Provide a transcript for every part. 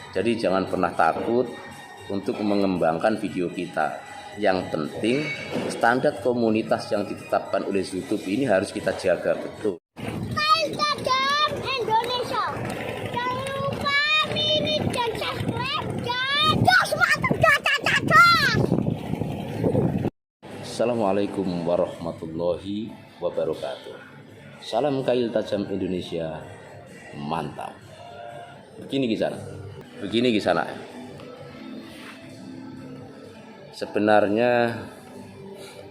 Jadi jangan pernah takut untuk mengembangkan video kita. Yang penting standar komunitas yang ditetapkan oleh YouTube ini harus kita jaga betul. Instagram Indonesia. Jangan lupa minit dan subscribe. Jos mantap jos. Assalamualaikum warahmatullahi wabarakatuh. Salam kail tajam Indonesia, mantap. Begini kisana. Sebenarnya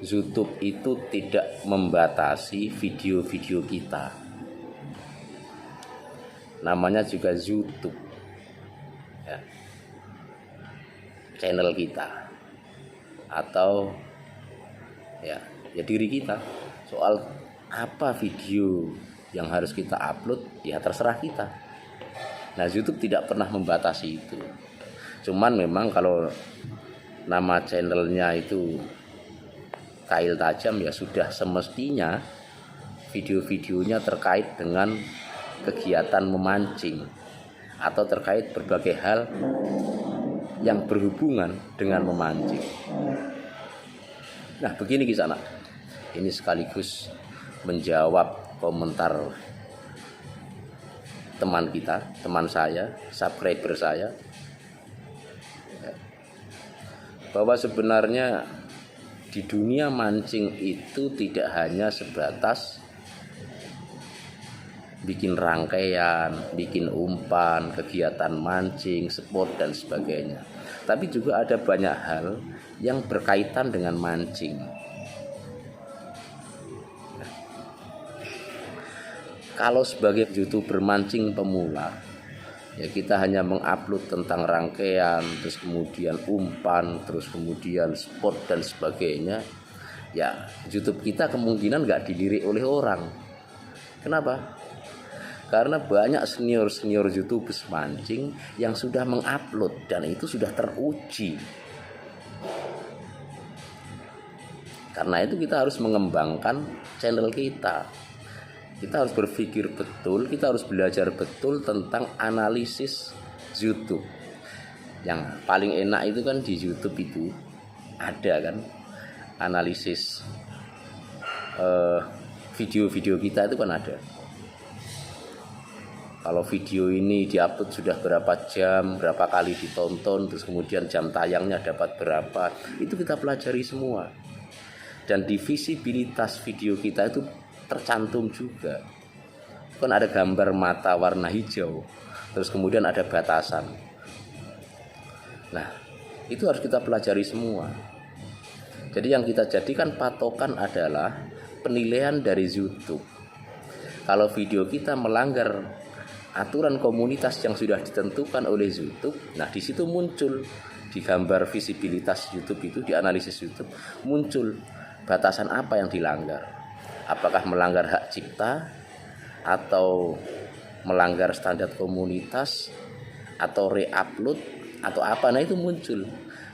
YouTube itu tidak membatasi video-video kita. Namanya juga YouTube, ya. Channel kita atau ya diri kita. Soal apa video yang harus kita upload, ya terserah kita. Nah, YouTube tidak pernah membatasi itu. Cuman memang kalau nama channelnya itu Kail Tajam, ya sudah semestinya video-videonya terkait dengan kegiatan memancing atau terkait berbagai hal yang berhubungan dengan memancing. Nah, begini kisana. Ini sekaligus menjawab komentar teman saya, subscriber saya, bahwa sebenarnya di dunia mancing itu tidak hanya sebatas bikin rangkaian, bikin umpan, kegiatan mancing, spot dan sebagainya. Tapi juga ada banyak hal yang berkaitan dengan mancing. Kalau sebagai YouTuber mancing pemula, ya kita hanya mengupload tentang rangkaian, terus kemudian umpan, terus kemudian spot dan sebagainya. Ya, YouTube kita kemungkinan nggak dilirik oleh orang. Kenapa? Karena banyak senior YouTubers mancing yang sudah mengupload dan itu sudah teruji. Karena itu kita harus mengembangkan channel kita. Kita harus berpikir betul, kita harus belajar betul tentang analisis YouTube. Yang paling enak itu kan di YouTube itu ada kan analisis video-video kita itu kan ada. Kalau video ini diupload sudah berapa jam, berapa kali ditonton, terus kemudian jam tayangnya dapat berapa, itu kita pelajari semua. Dan di visibilitas video kita itu tercantum juga. Kan ada gambar mata warna hijau, terus kemudian ada batasan. Nah, itu harus kita pelajari semua. Jadi yang kita jadikan patokan adalah penilaian dari YouTube. Kalau video kita melanggar aturan komunitas yang sudah ditentukan oleh YouTube, nah di situ muncul di gambar visibilitas YouTube itu, di analisis YouTube muncul batasan apa yang dilanggar. Apakah melanggar hak cipta atau melanggar standar komunitas atau re-upload atau apa, nah itu muncul.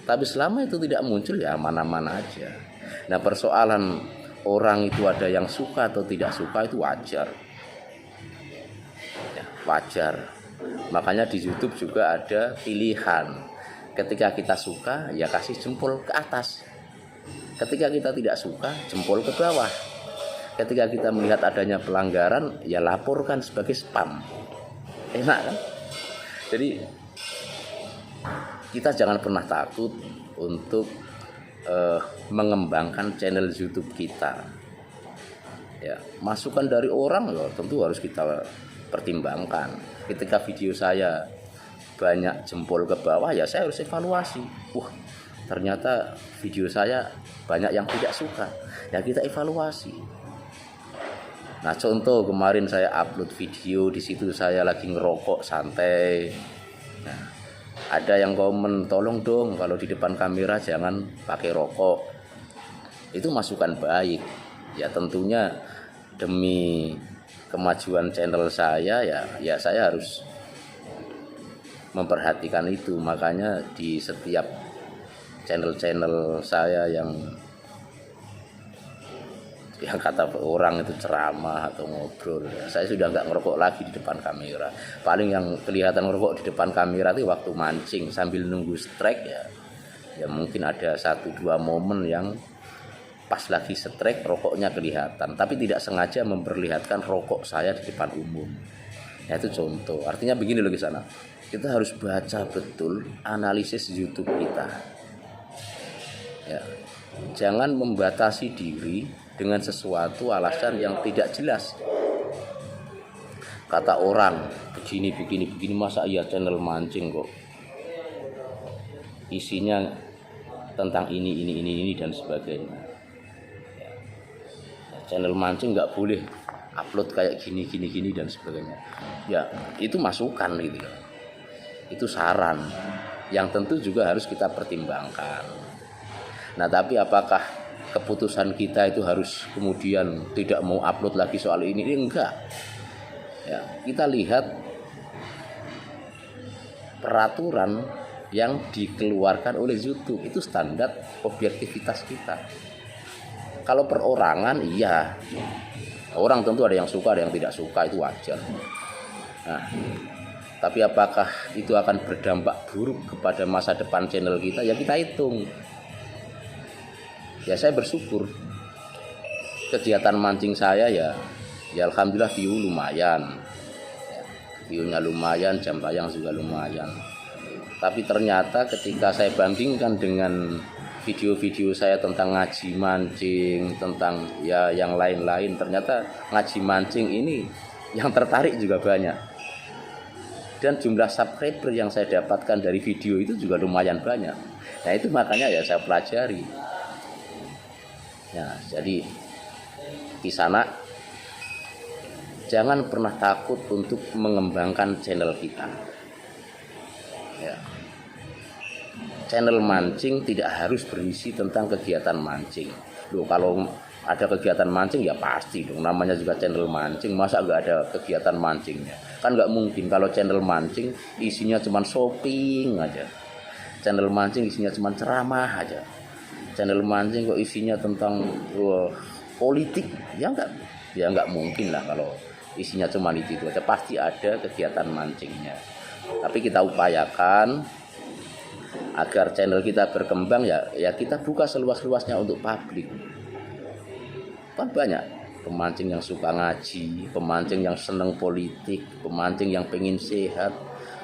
Tapi selama itu tidak muncul, ya mana-mana aja. Nah, persoalan orang itu ada yang suka atau tidak suka itu wajar. Ya, wajar. Makanya di YouTube juga ada pilihan. Ketika kita suka, ya kasih jempol ke atas. Ketika kita tidak suka, jempol ke bawah. Ketika kita melihat adanya pelanggaran, ya laporkan sebagai spam. Enak kan? Jadi kita jangan pernah takut untuk mengembangkan channel YouTube kita. Ya, masukan dari orang ya tentu harus kita pertimbangkan. Ketika video saya banyak jempol ke bawah, ya saya harus evaluasi. Wah, ternyata video saya banyak yang tidak suka. Ya kita evaluasi. Nah, contoh kemarin saya upload video, di situ saya lagi ngerokok santai. Nah, ada yang komen, tolong dong kalau di depan kamera jangan pakai rokok. Itu masukan baik. Ya tentunya demi kemajuan channel saya, ya saya harus memperhatikan itu. Makanya di setiap channel-channel saya yang yang kata orang itu ceramah atau ngobrol. Saya sudah nggak ngerokok lagi di depan kamera. Paling yang kelihatan ngerokok di depan kamera itu waktu mancing sambil nunggu strike ya. Ya mungkin ada 1-2 momen yang pas lagi strike rokoknya kelihatan, tapi tidak sengaja memperlihatkan rokok saya di depan umum. Ya itu contoh. Artinya begini loh di sana. Kita harus baca betul analisis YouTube kita. Ya. Jangan membatasi diri dengan sesuatu alasan yang tidak jelas. Kata orang begini masa iya channel mancing kok isinya tentang ini dan sebagainya. Ya. Channel mancing nggak boleh upload kayak gini dan sebagainya. Ya itu masukan gitu. Itu saran yang tentu juga harus kita pertimbangkan. Nah tapi apakah keputusan kita itu harus kemudian tidak mau upload lagi soal ini? Enggak. Ya, kita lihat peraturan yang dikeluarkan oleh YouTube itu standar objektivitas kita. Kalau perorangan iya, orang tentu ada yang suka ada yang tidak suka, itu wajar. Nah, tapi apakah itu akan berdampak buruk kepada masa depan channel kita? Ya kita hitung. Ya saya bersyukur kegiatan mancing saya ya alhamdulillah view lumayan, viewnya lumayan, jam tayang juga lumayan. Tapi ternyata ketika saya bandingkan dengan video-video saya tentang ngaji mancing, tentang ya yang lain-lain, ternyata ngaji mancing ini yang tertarik juga banyak. Dan jumlah subscriber yang saya dapatkan dari video itu juga lumayan banyak. Nah itu makanya ya saya pelajari. Ya, jadi di sana jangan pernah takut untuk mengembangkan channel kita. Ya. Channel mancing tidak harus berisi tentang kegiatan mancing. Loh, kalau ada kegiatan mancing ya pasti dong, namanya juga channel mancing, masa nggak ada kegiatan mancingnya? Kan nggak mungkin kalau channel mancing isinya cuma shopping aja. Channel mancing isinya cuma ceramah aja. Channel mancing kok isinya tentang politik, ya nggak mungkin lah kalau isinya cuma itu aja, pasti ada kegiatan mancingnya. Tapi kita upayakan agar channel kita berkembang ya kita buka seluas-luasnya untuk publik. Kan banyak pemancing yang suka ngaji, pemancing yang seneng politik, pemancing yang pengen sehat,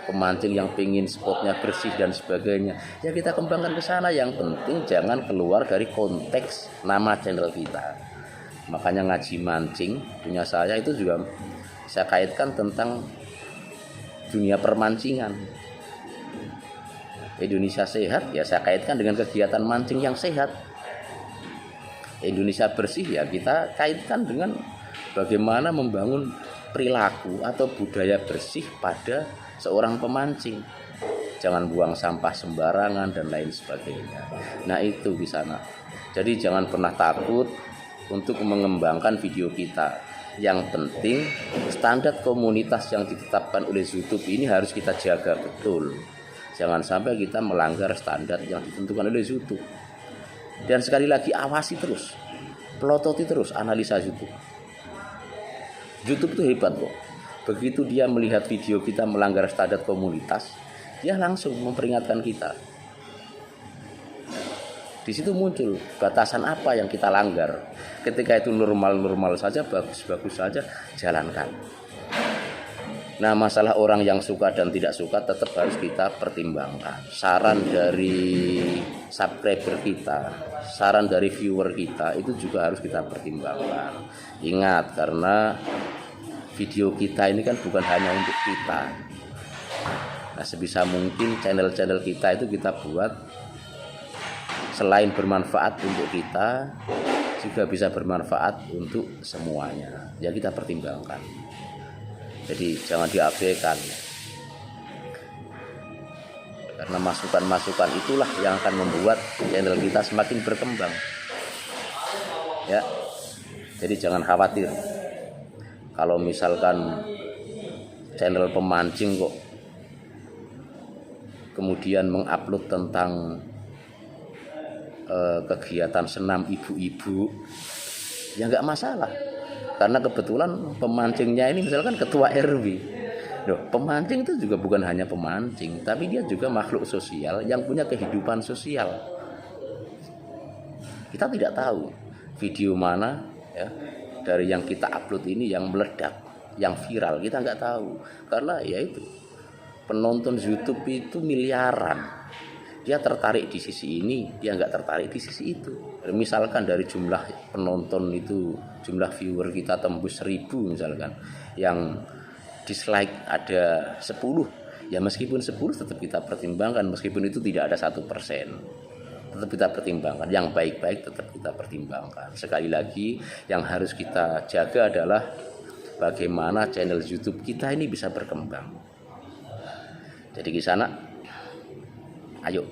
pemancing yang pengen spotnya bersih dan sebagainya. Ya kita kembangkan ke sana. Yang penting jangan keluar dari konteks nama channel kita. Makanya ngaji mancing punya saya itu juga saya kaitkan tentang dunia permancingan. Indonesia sehat ya saya kaitkan dengan kegiatan mancing yang sehat. Indonesia bersih ya kita kaitkan dengan bagaimana membangun perilaku atau budaya bersih pada seorang pemancing. Jangan buang sampah sembarangan dan lain sebagainya. Nah itu di sana. Jadi jangan pernah takut untuk mengembangkan video kita. Yang penting standar komunitas yang ditetapkan oleh YouTube ini harus kita jaga betul. Jangan sampai kita melanggar standar yang ditentukan oleh YouTube. Dan sekali lagi awasi terus, pelototi terus analisa YouTube. YouTube itu hebat kok. Begitu dia melihat video kita melanggar standar komunitas, dia langsung memperingatkan kita. Di situ muncul batasan apa yang kita langgar. Ketika itu normal-normal saja, bagus-bagus saja, jalankan. Nah, masalah orang yang suka dan tidak suka tetap harus kita pertimbangkan. Saran dari subscriber kita, saran dari viewer kita itu juga harus kita pertimbangkan. Ingat, karena video kita ini kan bukan hanya untuk kita. Nah, sebisa mungkin channel-channel kita itu kita buat selain bermanfaat untuk kita, juga bisa bermanfaat untuk semuanya. Ya kita pertimbangkan. Jadi jangan diabaikan. Karena masukan-masukan itulah yang akan membuat channel kita semakin berkembang. Ya. Jadi jangan khawatir. Kalau misalkan channel pemancing kok kemudian mengupload tentang kegiatan senam ibu-ibu, ya nggak masalah. Karena kebetulan pemancingnya ini misalkan ketua RW. Loh, pemancing itu juga bukan hanya pemancing, tapi dia juga makhluk sosial yang punya kehidupan sosial. Kita tidak tahu video mana ya dari yang kita upload ini yang meledak, yang viral, kita nggak tahu. Karena ya itu, penonton YouTube itu miliaran. Dia tertarik di sisi ini, dia nggak tertarik di sisi itu. Misalkan dari jumlah penonton itu, jumlah viewer kita tembus 1000 misalkan, yang dislike ada 10, ya meskipun 10 tetap kita pertimbangkan, meskipun itu tidak ada 1%, tetap kita pertimbangkan. Yang baik-baik tetap kita pertimbangkan. Sekali lagi, yang harus kita jaga adalah bagaimana channel YouTube kita ini bisa berkembang. Jadi di sana, ayo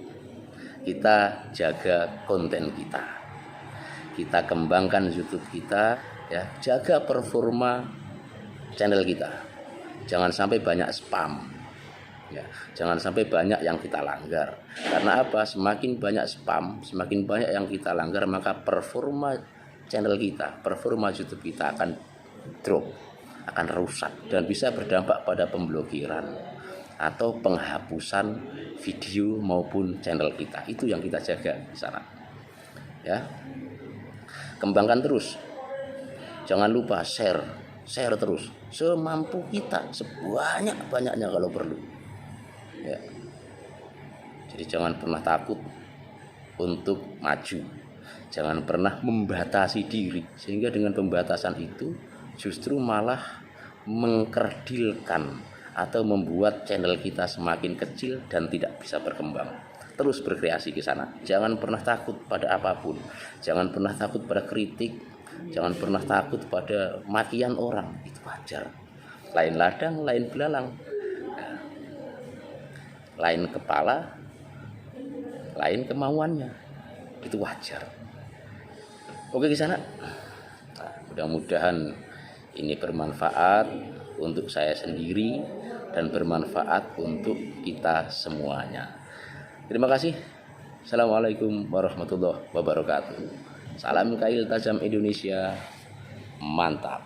kita jaga konten kita kembangkan YouTube kita, ya, jaga performa channel kita, jangan sampai banyak spam, ya, jangan sampai banyak yang kita langgar. Karena apa? Semakin banyak spam, semakin banyak yang kita langgar, maka performa channel kita, performa YouTube kita akan drop, akan rusak, dan bisa berdampak pada pemblokiran atau penghapusan video maupun channel kita. Itu yang kita jaga di sana. Ya. Kembangkan terus. Jangan lupa share terus semampu kita, sebanyak-banyaknya kalau perlu. Ya. Jadi jangan pernah takut untuk maju. Jangan pernah membatasi diri, sehingga dengan pembatasan itu justru malah mengkerdilkan atau membuat channel kita semakin kecil dan tidak bisa berkembang. Terus berkreasi ke sana. Jangan pernah takut pada apapun. Jangan pernah takut pada kritik. Jangan pernah takut pada makian orang. Itu wajar. Lain ladang, lain belalang. Lain kepala, lain kemauannya. Itu wajar. Oke ke sana. Nah, mudah-mudahan ini bermanfaat untuk saya sendiri dan bermanfaat untuk kita semuanya. Terima kasih. Assalamualaikum warahmatullahi wabarakatuh. Salam kail tajam Indonesia. Mantap.